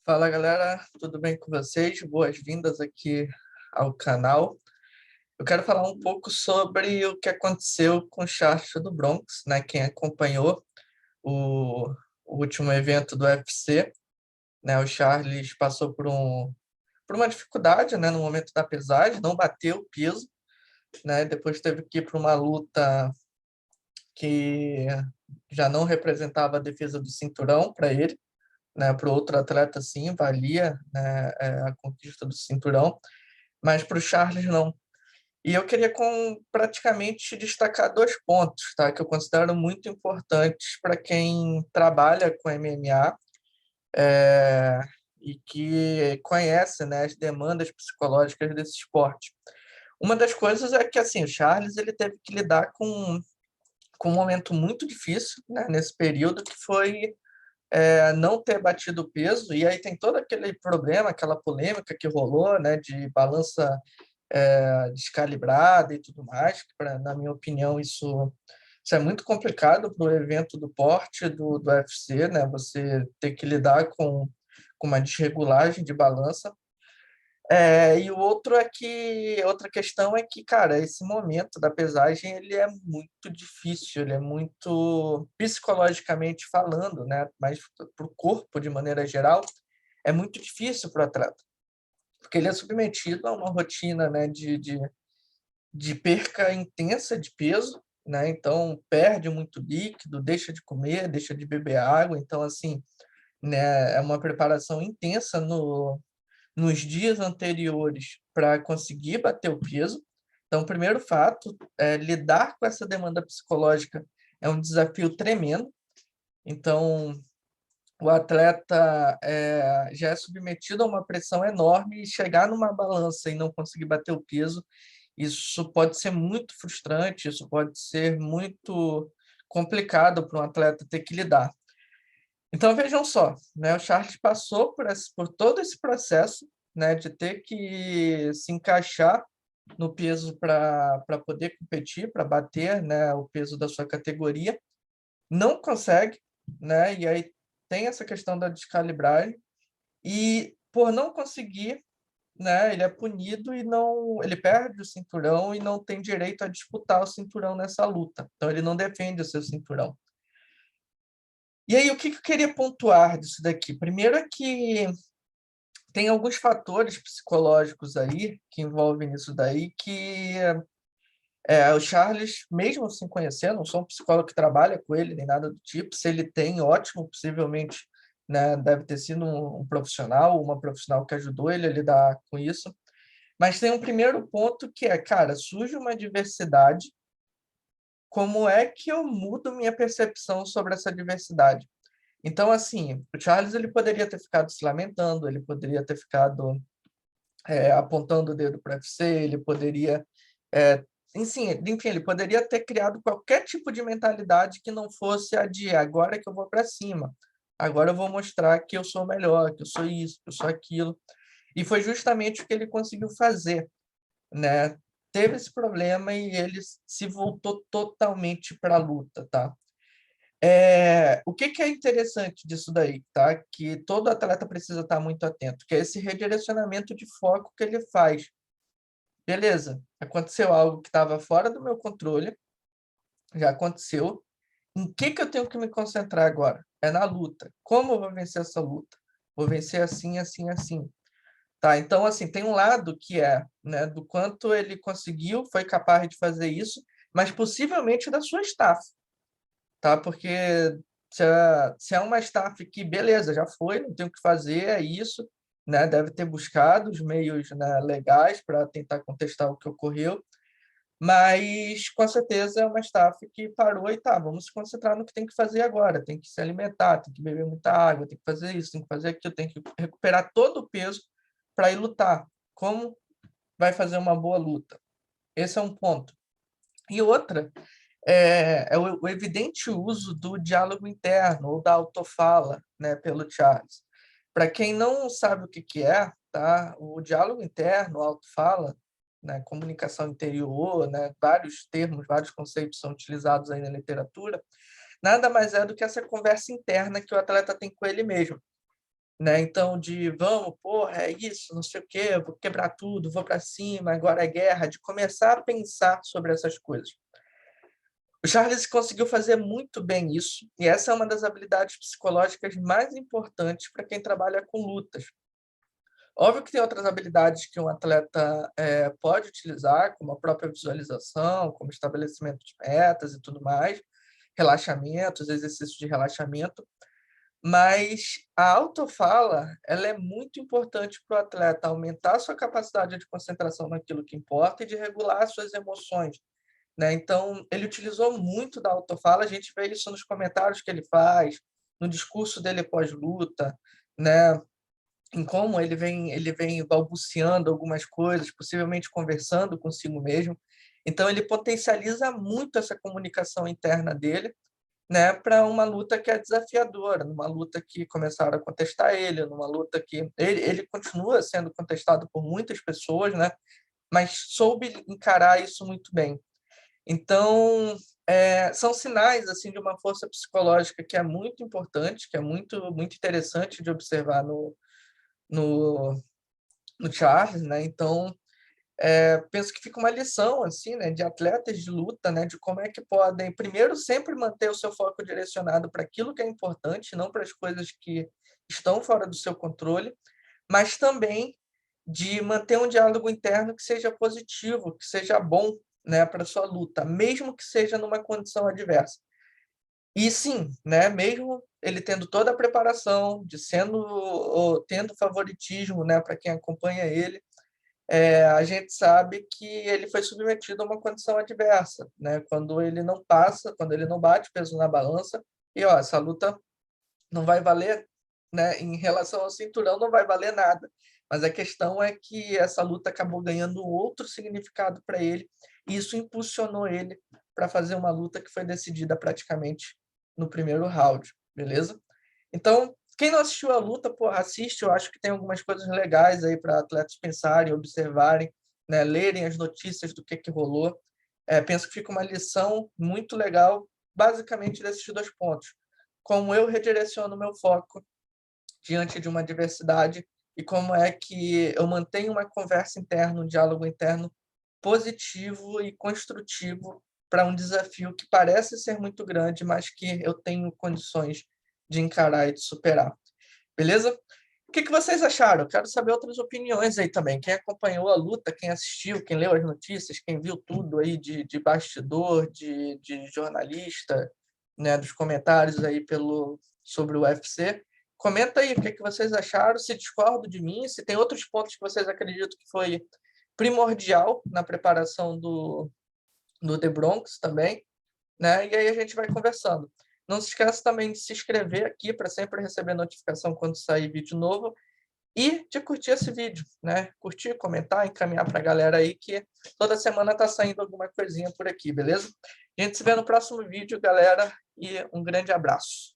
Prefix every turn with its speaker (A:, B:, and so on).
A: Fala galera, tudo bem com vocês? Boas-vindas aqui ao canal. Eu quero falar um pouco sobre o que aconteceu com o Charles do Bronx, né? Quem acompanhou o, o último evento do UFC, né? O Charles passou por uma dificuldade, né? No momento da pesagem, não bateu o peso, né? Depois teve que ir para uma luta que já não representava a defesa do cinturão para ele, né? Para o outro atleta, sim, valia, né, a conquista do cinturão, mas para o Charles, não. E eu queria praticamente destacar dois pontos, tá? Que eu considero muito importantes para quem trabalha com MMA é, e que conhece, né, as demandas psicológicas desse esporte. Uma das coisas é que assim, o Charles ele teve que lidar com um momento muito difícil, né, nesse período, que foi não ter batido o peso, e aí tem todo aquele problema, aquela polêmica que rolou, né, de balança descalibrada e tudo mais, que na minha opinião isso é muito complicado para o evento do porte do UFC, né, você ter que lidar com uma desregulagem de balança. E o outro é que outra questão é que, cara, esse momento da pesagem ele é muito difícil, ele é muito psicologicamente falando, né? Mas para o corpo de maneira geral é muito difícil para o atleta, porque ele é submetido a uma rotina, né, de perca intensa de peso, né? Então perde muito líquido, deixa de comer, deixa de beber água, então assim, né, é uma preparação intensa no nos dias anteriores para conseguir bater o peso. Então, o primeiro fato é lidar com essa demanda psicológica é um desafio tremendo. Então, o atleta já é submetido a uma pressão enorme e chegar numa balança e não conseguir bater o peso, isso pode ser muito frustrante, isso pode ser muito complicado para um atleta ter que lidar. Então, vejam só, né, o Charles passou por todo esse processo, né, de ter que se encaixar no peso para poder competir, para bater, né, o peso da sua categoria, não consegue, né, e aí tem essa questão da descalibragem, e por não conseguir, né, ele é punido e não, ele perde o cinturão e não tem direito a disputar o cinturão nessa luta. Então, ele não defende o seu cinturão. E aí, o que eu queria pontuar disso daqui? Primeiro é que tem alguns fatores psicológicos aí que envolvem isso daí, que o Charles, mesmo sem conhecer, não sou um psicólogo que trabalha com ele, nem nada do tipo, se ele tem, ótimo, possivelmente, né, deve ter sido um profissional, uma profissional que ajudou ele a lidar com isso. Mas tem um primeiro ponto que é, cara, surge uma diversidade, como é que eu mudo minha percepção sobre essa diversidade? Então, assim, o Charles ele poderia ter ficado se lamentando, ele poderia ter ficado apontando o dedo para o UFC, ele poderia, enfim, ele poderia ter criado qualquer tipo de mentalidade que não fosse a de agora que eu vou para cima, agora eu vou mostrar que eu sou melhor, que eu sou isso, que eu sou aquilo. E foi justamente o que ele conseguiu fazer, né? Teve esse problema e ele se voltou totalmente para a luta, tá? O que é interessante disso daí, tá? Que todo atleta precisa estar muito atento, que é esse redirecionamento de foco que ele faz. Beleza, aconteceu algo que estava fora do meu controle, já aconteceu. Em que eu tenho que me concentrar agora? É na luta. Como eu vou vencer essa luta? Vou vencer assim, assim, assim. Tá? Então, assim, tem um lado que é, né, do quanto ele conseguiu, foi capaz de fazer isso, mas possivelmente da sua staff, tá? Porque se é uma staff que, beleza, já foi, não tem o que fazer, é isso, né? Deve ter buscado os meios, né, legais para tentar contestar o que ocorreu, mas com certeza é uma staff que parou e tá, vamos se concentrar no que tem que fazer agora, tem que se alimentar, tem que beber muita água, tem que fazer isso, tem que fazer aquilo, tem que recuperar todo o peso para ir lutar. Como vai fazer uma boa luta? Esse é um ponto. E outra é o evidente uso do diálogo interno ou da autofala, né, pelo Charles. Para quem não sabe o que é, tá? O diálogo interno, a autofala, né, comunicação interior, né, vários termos, vários conceitos são utilizados aí na literatura, nada mais é do que essa conversa interna que o atleta tem com ele mesmo. né? Então, de vamos, porra, é isso, não sei o quê, vou quebrar tudo, vou para cima, agora é guerra, de começar a pensar sobre essas coisas. O Charles conseguiu fazer muito bem isso, e essa é uma das habilidades psicológicas mais importantes para quem trabalha com lutas. Óbvio que tem outras habilidades que um atleta pode utilizar, como a própria visualização, como estabelecimento de metas e tudo mais, relaxamentos, exercícios de relaxamento, mas a autofala ela é muito importante para o atleta aumentar a sua capacidade de concentração naquilo que importa e de regular as suas emoções, né? Então, ele utilizou muito da autofala, a gente vê isso nos comentários que ele faz, no discurso dele pós-luta, né? Em como ele vem balbuciando algumas coisas, possivelmente conversando consigo mesmo. Então, ele potencializa muito essa comunicação interna dele, né, para uma luta que é desafiadora, numa luta que começaram a contestar ele, numa luta que ele continua sendo contestado por muitas pessoas, né, mas soube encarar isso muito bem. Então, são sinais assim de uma força psicológica que é muito importante, que é muito interessante de observar no, no Charles, né? Então, penso que fica uma lição assim, né, de atletas de luta, né, de como é que podem, primeiro, sempre manter o seu foco direcionado para aquilo que é importante, não para as coisas que estão fora do seu controle, mas também de manter um diálogo interno que seja positivo, que seja bom, né, para sua luta, mesmo que seja numa condição adversa. E sim, né, mesmo ele tendo toda a preparação, de sendo ou tendo favoritismo, né, para quem acompanha ele, a gente sabe que ele foi submetido a uma condição adversa, né? Quando ele não passa, quando ele não bate peso na balança, e ó, essa luta não vai valer, né? Em relação ao cinturão, não vai valer nada. Mas a questão é que essa luta acabou ganhando outro significado para ele, e isso impulsionou ele para fazer uma luta que foi decidida praticamente no primeiro round, beleza? Então, quem não assistiu a luta, pô, assiste. Eu acho que tem algumas coisas legais aí para atletas pensarem, observarem, né, lerem as notícias do que rolou. Penso que fica uma lição muito legal, basicamente desses dois pontos. Como eu redireciono o meu foco diante de uma adversidade e como é que eu mantenho uma conversa interna, um diálogo interno positivo e construtivo para um desafio que parece ser muito grande, mas que eu tenho condições de encarar e de superar. Beleza? O que vocês acharam? Quero saber outras opiniões aí também. Quem acompanhou a luta, quem assistiu, quem leu as notícias, quem viu tudo aí de bastidor, de jornalista, né, dos comentários aí sobre o UFC. Comenta aí o que vocês acharam, se discordam de mim, se tem outros pontos que vocês acreditam que foi primordial na preparação do The Bronx também, né? E aí a gente vai conversando. Não se esqueça também de se inscrever aqui para sempre receber notificação quando sair vídeo novo e de curtir esse vídeo, né? Curtir, comentar, encaminhar para a galera aí que toda semana tá saindo alguma coisinha por aqui, beleza? A gente se vê no próximo vídeo, galera, e um grande abraço.